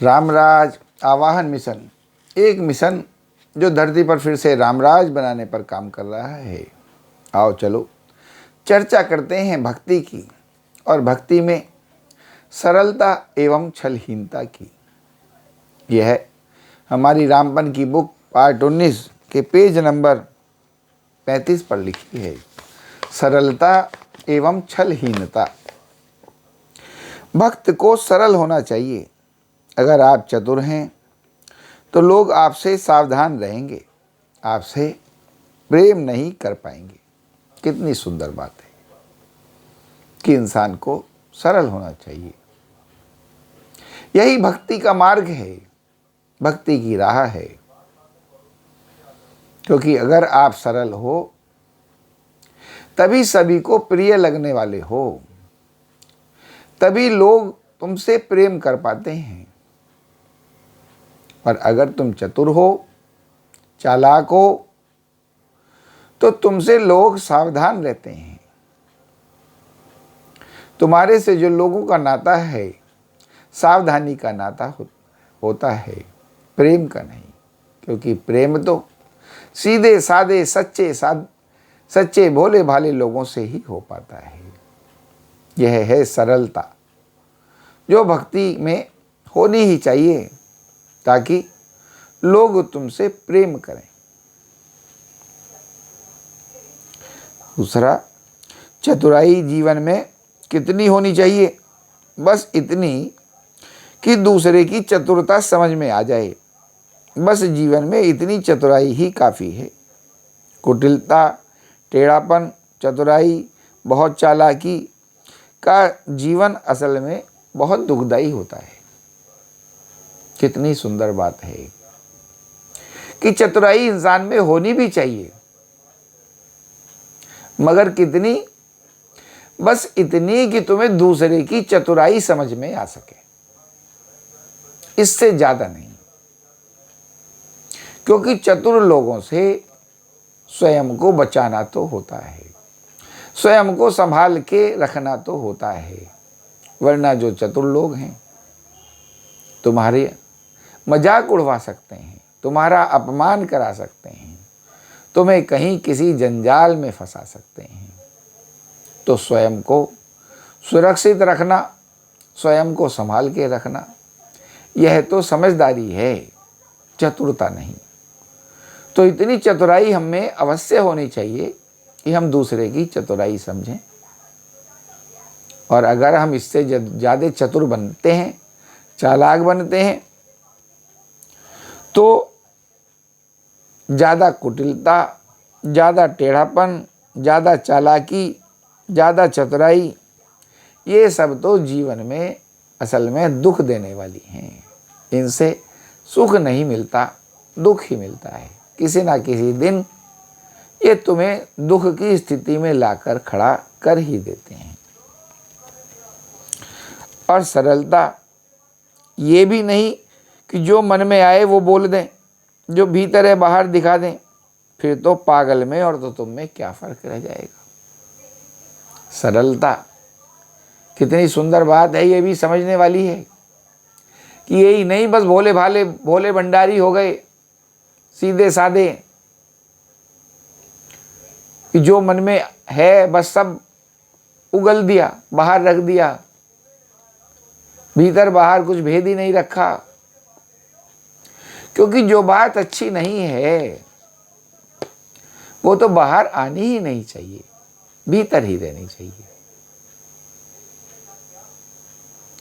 रामराज आवाहन मिशन, एक मिशन जो धरती पर फिर से रामराज बनाने पर काम कर रहा है। आओ चलो चर्चा करते हैं भक्ति की, और भक्ति में सरलता एवं छलहीनता की। यह हमारी रामपन की बुक पार्ट 19 के पेज नंबर 35 पर लिखी है। सरलता एवं छलहीनता। भक्त को सरल होना चाहिए। अगर आप चतुर हैं तो लोग आपसे सावधान रहेंगे, आपसे प्रेम नहीं कर पाएंगे। कितनी सुंदर बात है कि इंसान को सरल होना चाहिए। यही भक्ति का मार्ग है, भक्ति की राह है। क्योंकि अगर आप सरल हो तभी सभी को प्रिय लगने वाले हो, तभी लोग तुमसे प्रेम कर पाते हैं। और अगर तुम चतुर हो, चालाक हो, तो तुमसे लोग सावधान रहते हैं। तुम्हारे से जो लोगों का नाता है सावधानी का नाता होता है, प्रेम का नहीं। क्योंकि प्रेम तो सीधे साधे सच्चे भोले भाले लोगों से ही हो पाता है। यह है सरलता, जो भक्ति में होनी ही चाहिए, ताकि लोग तुमसे प्रेम करें। दूसरा, चतुराई जीवन में कितनी होनी चाहिए? बस इतनी कि दूसरे की चतुरता समझ में आ जाए। बस जीवन में इतनी चतुराई ही काफ़ी है। कुटिलता, टेढ़ापन, चतुराई, बहुत चालाकी का जीवन असल में बहुत दुखदाई होता है। कितनी सुंदर बात है कि चतुराई इंसान में होनी भी चाहिए, मगर कितनी? बस इतनी कि तुम्हें दूसरे की चतुराई समझ में आ सके, इससे ज्यादा नहीं। क्योंकि चतुर लोगों से स्वयं को बचाना तो होता है, स्वयं को संभाल के रखना तो होता है। वरना जो चतुर लोग हैं तुम्हारे मजाक उड़वा सकते हैं, तुम्हारा अपमान करा सकते हैं, तुम्हें कहीं किसी जंजाल में फंसा सकते हैं। तो स्वयं को सुरक्षित रखना, स्वयं को संभाल के रखना, यह तो समझदारी है, चतुरता नहीं। तो इतनी चतुराई हमें अवश्य होनी चाहिए कि हम दूसरे की चतुराई समझें। और अगर हम इससे ज़्यादा चतुर बनते हैं, चालाक बनते हैं, तो ज़्यादा कुटिलता, ज़्यादा टेढ़ापन, ज़्यादा चालाकी, ज़्यादा चतुराई, ये सब तो जीवन में असल में दुख देने वाली हैं। इनसे सुख नहीं मिलता, दुख ही मिलता है। किसी ना किसी दिन ये तुम्हें दुख की स्थिति में लाकर खड़ा कर ही देते हैं। और सरलता ये भी नहीं कि जो मन में आए वो बोल दें, जो भीतर है बाहर दिखा दें। फिर तो पागल में और तो तुम में क्या फर्क रह जाएगा। सरलता कितनी सुंदर बात है, ये भी समझने वाली है कि यही नहीं बस भोले भंडारी हो गए, सीधे साधे, कि जो मन में है बस सब उगल दिया, बाहर रख दिया, भीतर बाहर कुछ भेद ही नहीं रखा। क्योंकि जो बात अच्छी नहीं है वो तो बाहर आनी ही नहीं चाहिए, भीतर ही रहनी चाहिए।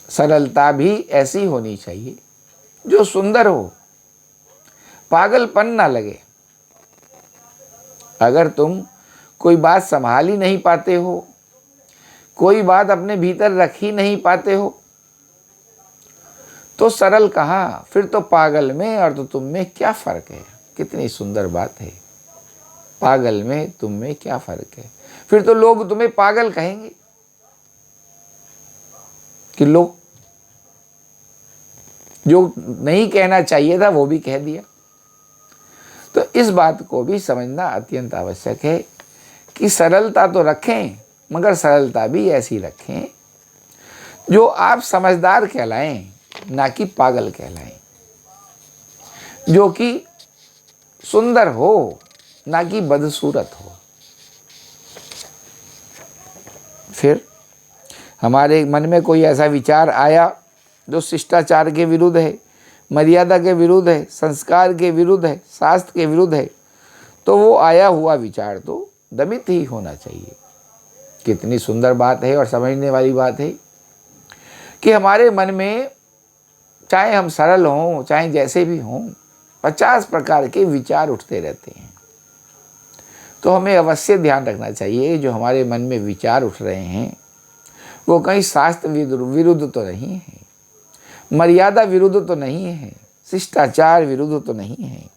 सरलता भी ऐसी होनी चाहिए जो सुंदर हो, पागलपन ना लगे। अगर तुम कोई बात संभाल ही नहीं पाते हो, कोई बात अपने भीतर रख ही नहीं पाते हो, तो सरल कहाँ, फिर तो पागल में और तो तुम में क्या फर्क है। कितनी सुंदर बात है, पागल में तुम में क्या फर्क है। फिर तो लोग तुम्हें पागल कहेंगे कि लोग जो नहीं कहना चाहिए था वो भी कह दिया। तो इस बात को भी समझना अत्यंत आवश्यक है कि सरलता तो रखें, मगर सरलता भी ऐसी रखें जो आप समझदार कहलाएं, ना कि पागल कहलाएं, जो कि सुंदर हो ना कि बदसूरत हो। फिर हमारे मन में कोई ऐसा विचार आया जो शिष्टाचार के विरुद्ध है, मर्यादा के विरुद्ध है, संस्कार के विरुद्ध है, शास्त्र के विरुद्ध है, तो वो आया हुआ विचार तो दमित ही होना चाहिए। कितनी सुंदर बात है और समझने वाली बात है कि हमारे मन में, चाहे हम सरल हों चाहे जैसे भी हों, 50 प्रकार के विचार उठते रहते हैं। तो हमें अवश्य ध्यान रखना चाहिए जो हमारे मन में विचार उठ रहे हैं वो कहीं शास्त्र विरुद्ध तो नहीं है, मर्यादा विरुद्ध तो नहीं है, शिष्टाचार विरुद्ध तो नहीं है,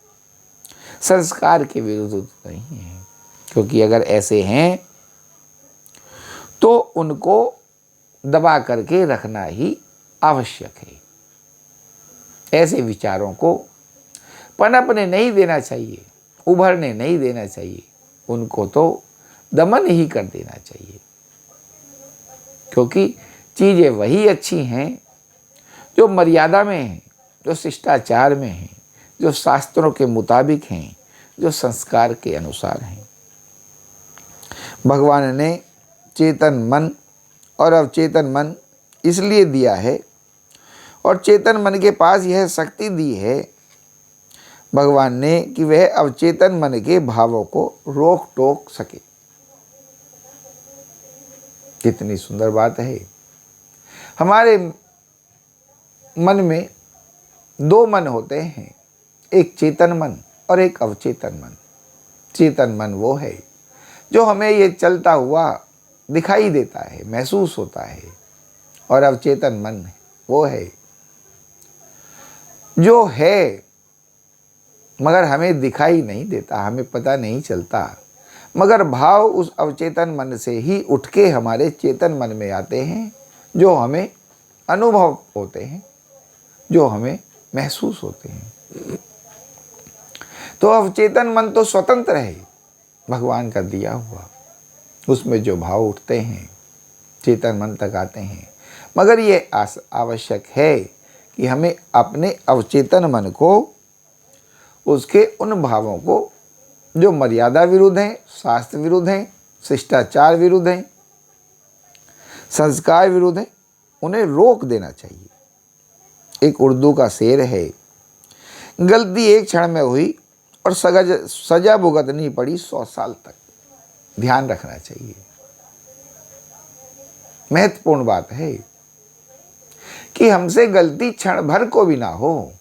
संस्कार के विरुद्ध तो नहीं है। क्योंकि अगर ऐसे हैं तो उनको दबा करके रखना ही आवश्यक है। ऐसे विचारों को पनपने नहीं देना चाहिए, उभरने नहीं देना चाहिए, उनको तो दमन ही कर देना चाहिए। क्योंकि चीज़ें वही अच्छी हैं जो मर्यादा में हैं, जो शिष्टाचार में हैं, जो शास्त्रों के मुताबिक हैं, जो संस्कार के अनुसार हैं। भगवान ने चेतन मन और अवचेतन मन इसलिए दिया है और चेतन मन के पास यह शक्ति दी है भगवान ने कि वह अवचेतन मन के भावों को रोक टोक सके। कितनी सुंदर बात है। हमारे मन में दो मन होते हैं, एक चेतन मन और एक अवचेतन मन। चेतन मन वो है जो हमें ये चलता हुआ दिखाई देता है, महसूस होता है, और अवचेतन मन वो है जो है मगर हमें दिखाई नहीं देता, हमें पता नहीं चलता, मगर भाव उस अवचेतन मन से ही उठ के हमारे चेतन मन में आते हैं, जो हमें अनुभव होते हैं, जो हमें महसूस होते हैं। तो अवचेतन मन तो स्वतंत्र है, भगवान का दिया हुआ। उसमें जो भाव उठते हैं चेतन मन तक आते हैं, मगर ये आवश्यक है कि हमें अपने अवचेतन मन को, उसके उन भावों को जो मर्यादा विरुद्ध हैं, शास्त्र विरुद्ध हैं, शिष्टाचार विरुद्ध हैं, संस्कार विरुद्ध हैं, उन्हें रोक देना चाहिए। एक उर्दू का शेर है, गलती एक क्षण में हुई और सजा भुगतनी पड़ी 100 साल तक। ध्यान रखना चाहिए। महत्वपूर्ण बात है कि हमसे गलती क्षण भर को भी ना हो,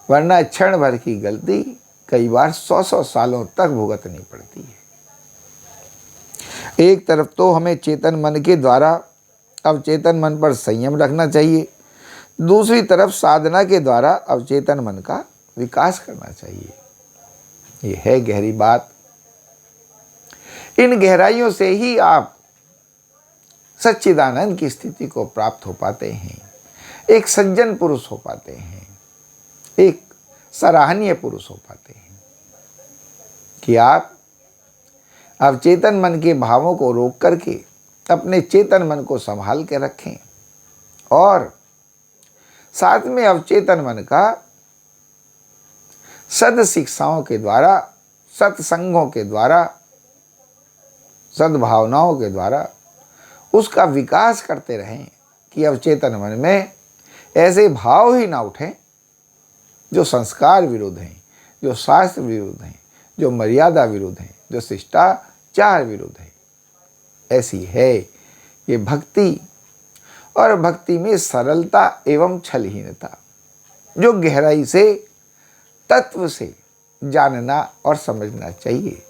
वरना क्षण भर की गलती कई बार 100 सालों तक भुगतनी पड़ती है। एक तरफ तो हमें चेतन मन के द्वारा अवचेतन मन पर संयम रखना चाहिए, दूसरी तरफ साधना के द्वारा अवचेतन मन का विकास करना चाहिए। ये है गहरी बात। इन गहराइयों से ही आप सच्चिदानंद की स्थिति को प्राप्त हो पाते हैं, एक सज्जन पुरुष हो पाते हैं, एक सराहनीय पुरुष हो पाते हैं कि आप अवचेतन मन के भावों को रोक करके अपने चेतन मन को संभाल के रखें और साथ में अवचेतन मन का सद शिक्षाओं के द्वारा, सत्संगों के द्वारा, सद्भावनाओं के द्वारा उसका विकास करते रहें कि अवचेतन मन में ऐसे भाव ही ना उठें जो संस्कार विरुद्ध हैं, जो शास्त्र विरुद्ध हैं, जो मर्यादा विरुद्ध हैं, जो शिष्टाचार विरुद्ध है। ऐसी है ये भक्ति, और भक्ति में सरलता एवं छलहीनता, जो गहराई से तत्व से जानना और समझना चाहिए,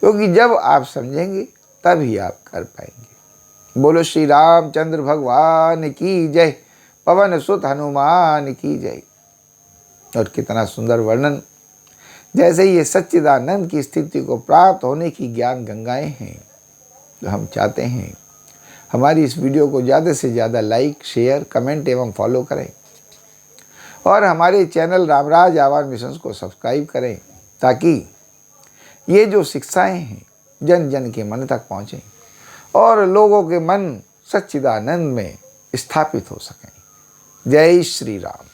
क्योंकि जब आप समझेंगे तभी आप कर पाएंगे। बोलो श्री रामचंद्र भगवान की जय, पवन सुत हनुमान की जय। और कितना सुंदर वर्णन, जैसे ये सच्चिदानंद की स्थिति को प्राप्त होने की ज्ञान गंगाएं हैं। तो हम चाहते हैं हमारी इस वीडियो को ज़्यादा से ज़्यादा लाइक, शेयर, कमेंट एवं फॉलो करें और हमारे चैनल रामराज आवाज़ मिशंस को सब्सक्राइब करें, ताकि ये जो शिक्षाएं हैं जन जन के मन तक पहुँचें और लोगों के मन सच्चिदानंद में स्थापित हो सकें। जय श्री राम।